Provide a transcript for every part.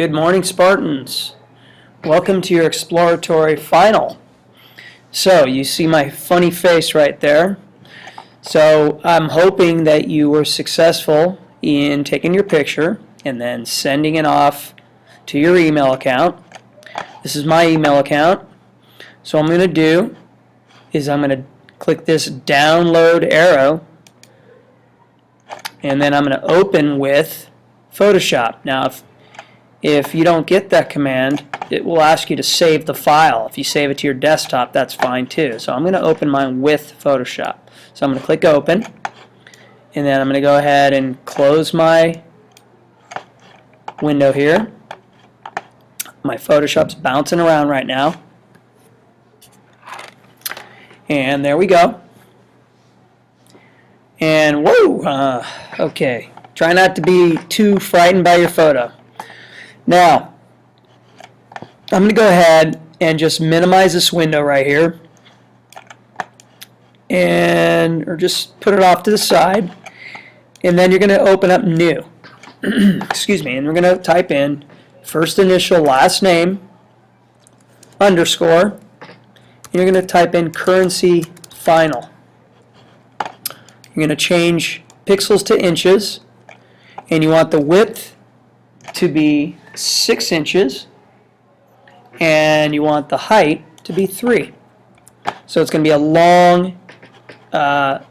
Good morning, Spartans. Welcome to your exploratory final. So, you see my funny face right there. So, I'm hoping that you were successful in taking your picture and then sending it off to your email account. This is my email account. So, what I'm going to do is I'm going to click this download arrow, and then I'm going to open with Photoshop. Now, if you don't get that command, it will ask you to save the file. If you save it to your desktop, that's fine too. So I'm going to open mine with Photoshop. So I'm going to click open, and then I'm going to go ahead and close my window here. My Photoshop's bouncing around right now. And there we go. And whoa, okay. Try not to be too frightened by your photo. Now, I'm going to go ahead and just minimize this window right here, or just put it off to the side, and then you're going to open up new. Excuse me, and we're going to type in first initial, last name, underscore, and you're going to type in currency final. You're going to change pixels to inches, and you want the width to be 6 inches, and you want the height to be 3. So it's going to be a long, I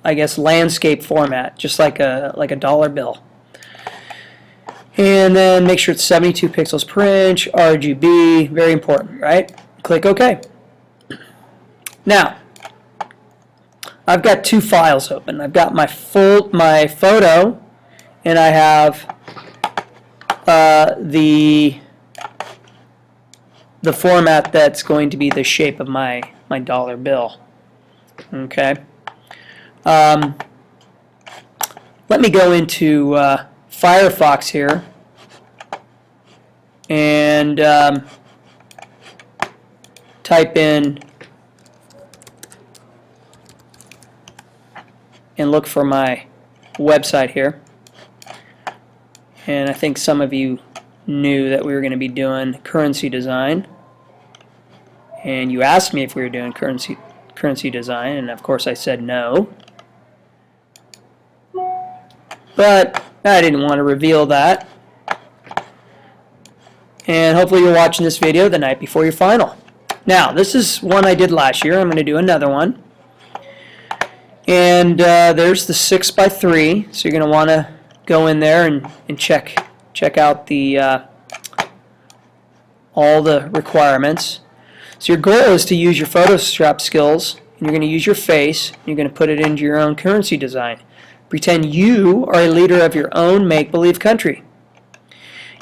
guess, landscape format, just like a dollar bill. And then make sure it's 72 pixels per inch, RGB, very important, right? Click OK. Now, I've got two files open. I've got my photo, and I have the format that's going to be the shape of my dollar bill. Okay. Let me go into Firefox here and type in and look for my website here. And I think some of you knew that we were going to be doing currency design. And you asked me if we were doing currency design, and of course I said no. But I didn't want to reveal that. And hopefully you're watching this video the night before your final. Now, this is one I did last year. I'm going to do another one. And there's the 6x3, so you're going to want to go in there and check out the all the requirements. So your goal is to use your Photoshop skills, and you're going to use your face, and you're going to put it into your own currency design. Pretend you are a leader of your own make-believe country.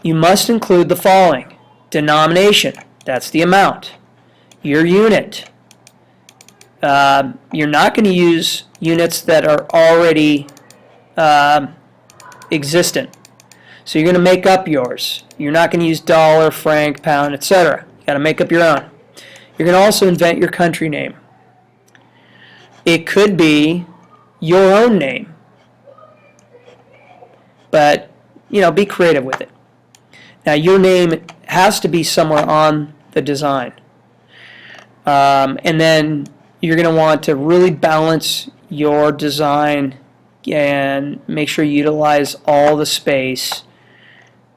You must include the following: denomination, that's the amount, your unit. You're not going to use units that are already existent. So you're going to make up yours. You're not going to use dollar, franc, pound, etc. You got to make up your own. You're going to also invent your country name. It could be your own name, but be creative with it. Now your name has to be somewhere on the design, and then you're going to want to really balance your design and make sure you utilize all the space,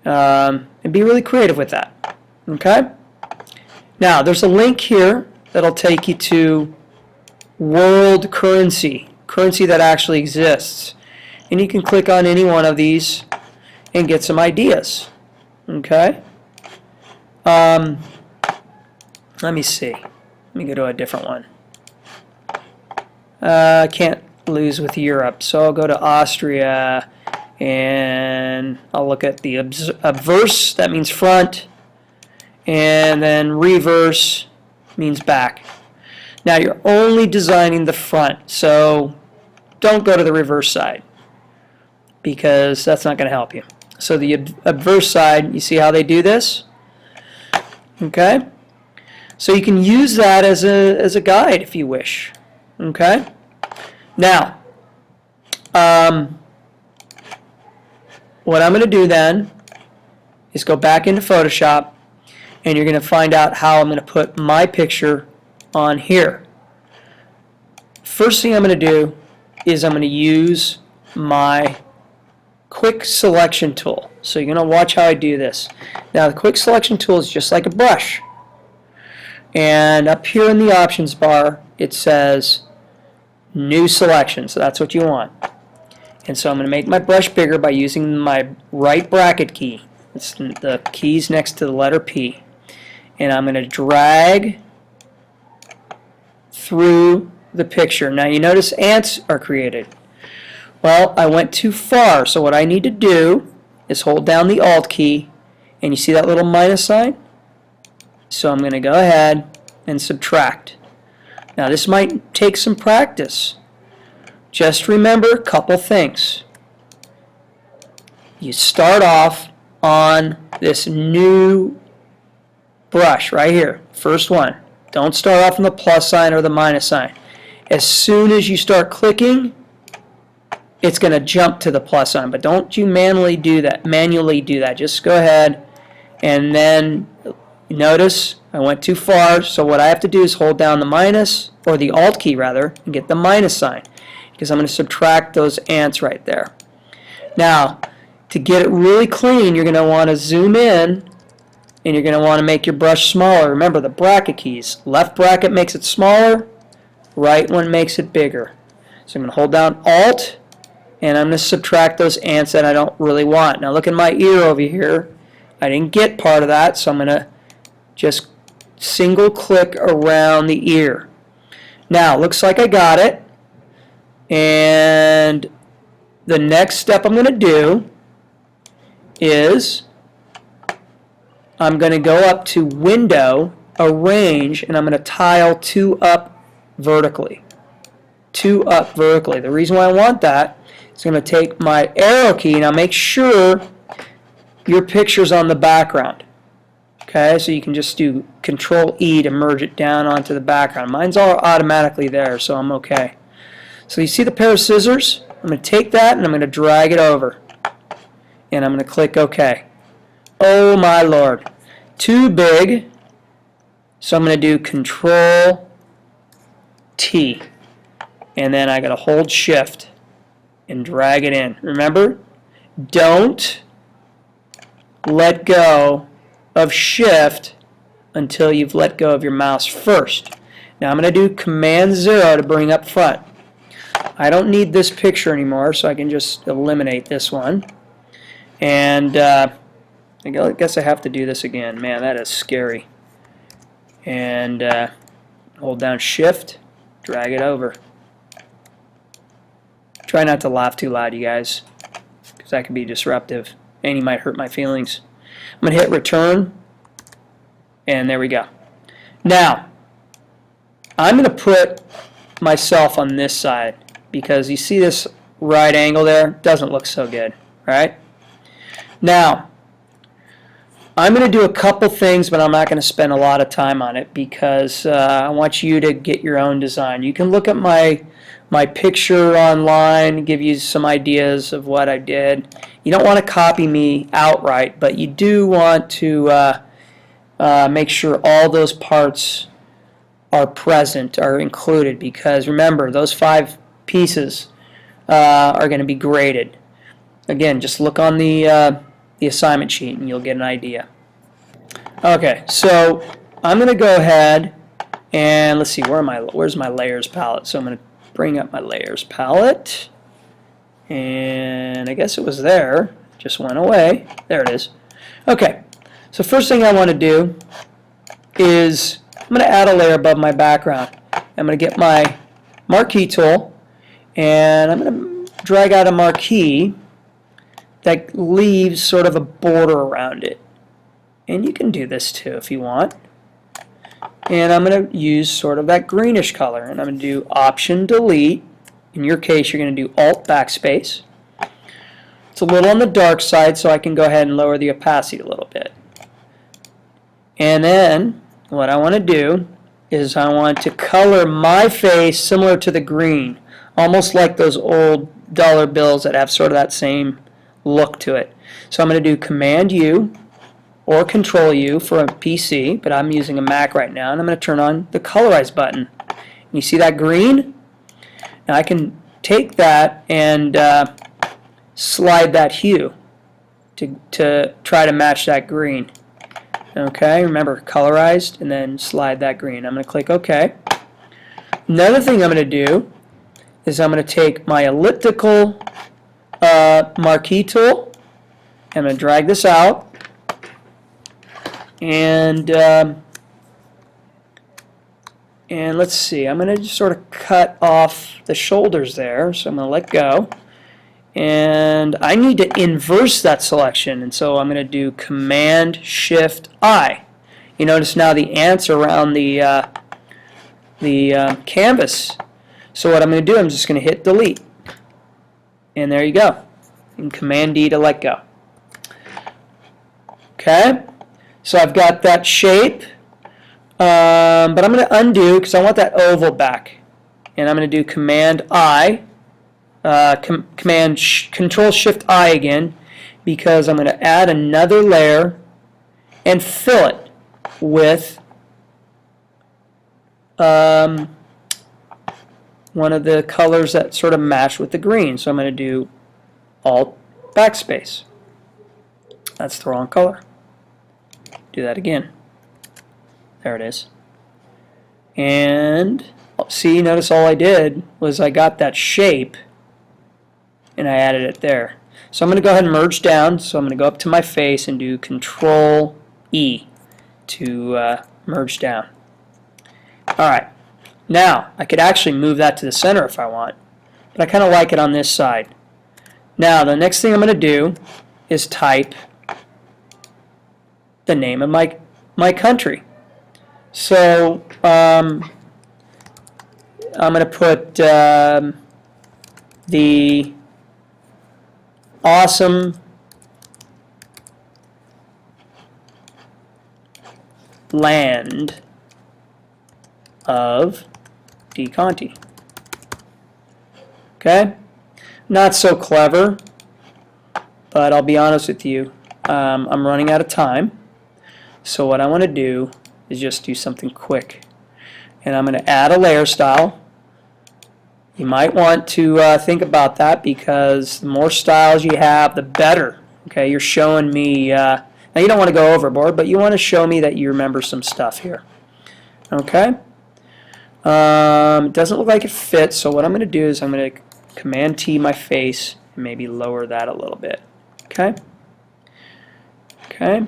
and be really creative with that. Okay? Now, there's a link here that'll take you to world currency that actually exists. And you can click on any one of these and get some ideas. Okay? Let me see. Let me go to a different one. I can't lose with Europe, so I'll go to Austria, and I'll look at the obverse, that means front, and then reverse means back. Now you're only designing the front, so don't go to the reverse side, because that's not going to help you. So the obverse side, you see how they do this? Okay? So you can use that as a guide if you wish. Okay? Now, what I'm going to do then is go back into Photoshop, and you're going to find out how I'm going to put my picture on here. First thing I'm going to do is I'm going to use my quick selection tool. So you're going to watch how I do this. Now the quick selection tool is just like a brush. And up here in the options bar it says new selection. So that's what you want. And so I'm going to make my brush bigger by using my right bracket key. It's the keys next to the letter P. And I'm going to drag through the picture. Now you notice ants are created. Well, I went too far, so what I need to do is hold down the Alt key, and you see that little minus sign? So I'm going to go ahead and subtract. Now this might take some practice. Just remember a couple things. You start off on this new brush right here, first one. Don't start off on the plus sign or the minus sign. As soon as you start clicking, it's going to jump to the plus sign, but don't you manually do that. Just go ahead, and then notice I went too far, so what I have to do is hold down the minus, or the Alt key rather, and get the minus sign, because I'm going to subtract those ants right there. Now, to get it really clean, you're going to want to zoom in, and you're going to want to make your brush smaller. Remember the bracket keys. Left bracket makes it smaller, right one makes it bigger. So I'm going to hold down Alt, and I'm going to subtract those ants that I don't really want. Now look at my ear over here. I didn't get part of that, so I'm going to just single click around the ear. Now looks like I got it, and the next step I'm going to do is I'm going to go up to Window, Arrange, and I'm going to tile 2 up vertically. 2 up vertically. The reason why I want that is I'm going to take my arrow key. Now make sure your picture's on the background. Okay, so you can just do Control E to merge it down onto the background. Mine's all automatically there, so I'm okay. So you see the pair of scissors? I'm going to take that and I'm going to drag it over. And I'm going to click OK. Oh my Lord. Too big. So I'm going to do Control T. And then I got to hold Shift and drag it in. Remember, don't let go of Shift until you've let go of your mouse first. Now I'm going to do Command 0 to bring up front. I don't need this picture anymore, so I can just eliminate this one. And I guess I have to do this again. Man, that is scary. And hold down Shift, drag it over. Try not to laugh too loud, you guys, because that can be disruptive, and you might hurt my feelings. I'm going to hit Return, and there we go. Now, I'm going to put myself on this side, because you see this right angle there? Doesn't look so good, right? Now, I'm going to do a couple things, but I'm not going to spend a lot of time on it because I want you to get your own design. You can look at my picture online, give you some ideas of what I did. You don't want to copy me outright, but you do want to make sure all those parts are present, are included, because remember, those 5 pieces are going to be graded. Again, just look on the assignment sheet and you'll get an idea. Okay, so I'm going to go ahead and let's see, where's my layers palette? So I'm going to bring up my layers palette, and I guess it was there, just went away. There it is. Okay, so first thing I want to do is I'm going to add a layer above my background. I'm going to get my marquee tool, and I'm going to drag out a marquee that leaves sort of a border around it. And you can do this too if you want. And I'm going to use sort of that greenish color, and I'm going to do Option Delete. In your case, you're going to do Alt Backspace. It's a little on the dark side, so I can go ahead and lower the opacity a little bit. And then what I want to do is I want to color my face similar to the green, almost like those old dollar bills that have sort of that same look to it. So I'm going to do Command U, or Control U for a PC, but I'm using a Mac right now, and I'm going to turn on the Colorize button. You see that green? Now I can take that and slide that hue to try to match that green. Okay, remember, colorized, and then slide that green. I'm going to click OK. Another thing I'm going to do is I'm going to take my elliptical marquee tool. I'm going to drag this out, and let's see, I'm going to just sort of cut off the shoulders there, so I'm going to let go. And I need to inverse that selection, and so I'm going to do Command-Shift-I. You notice now the ants are around the canvas. So what I'm going to do, I'm just going to hit Delete. And there you go. And Command-D to let go. Okay, so I've got that shape, but I'm going to undo because I want that oval back. And I'm going to do Command-I. Control-Shift-I again, because I'm going to add another layer and fill it with one of the colors that sort of match with the green. So I'm going to do Alt Backspace. That's the wrong color. Do that again. There it is. And see, notice all I did was I got that shape and I added it there. So I'm going to go ahead and merge down. So I'm going to go up to my face and do Control E to merge down. Alright, now I could actually move that to the center if I want, but I kind of like it on this side. Now the next thing I'm going to do is type the name of my country. So I'm going to put the awesome land of D. Conti. Okay? Not so clever, but I'll be honest with you, I'm running out of time. So what I want to do is just do something quick. And I'm going to add a layer style. You might want to think about that, because the more styles you have, the better. Okay, you're showing me, now you don't want to go overboard, but you want to show me that you remember some stuff here. Okay? It doesn't look like it fits, so what I'm going to do is I'm going to Command-T my face and maybe lower that a little bit. Okay? Okay.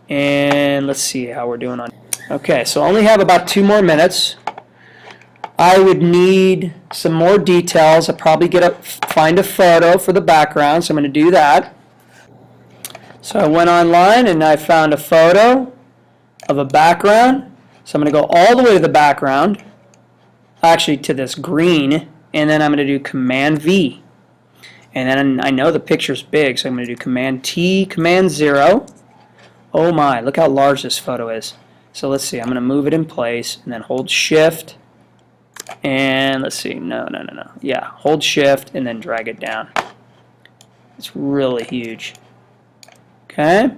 And let's see how we're doing on. Okay, so I only have about 2 more minutes. I would need some more details. I'll probably find a photo for the background, so I'm going to do that. So I went online and I found a photo of a background. So I'm going to go all the way to the background, actually to this green, and then I'm going to do Command-V. And then I know the picture's big, so I'm going to do Command-T, Command-0. Oh my, look how large this photo is. So let's see, I'm going to move it in place and then hold Shift. And let's see, no. Yeah, hold Shift and then drag it down. It's really huge. Okay.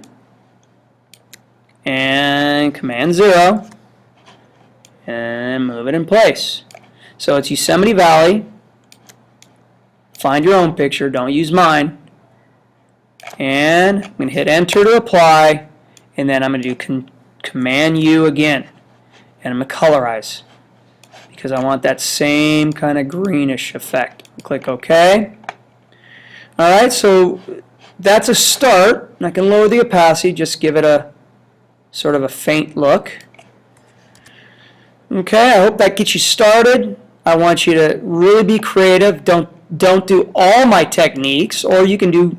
And Command-0. And move it in place. So it's Yosemite Valley. Find your own picture, don't use mine. And I'm going to hit Enter to apply. And then I'm going to do Command-U again. And I'm going to colorize, because I want that same kind of greenish effect. Click OK. Alright, so that's a start. And I can lower the opacity, just give it a sort of a faint look. Okay, I hope that gets you started. I want you to really be creative. Don't do all my techniques, or you can do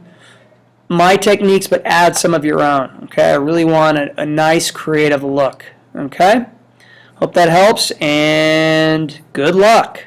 my techniques but add some of your own. Okay, I really want a nice creative look. Okay, hope that helps, and good luck.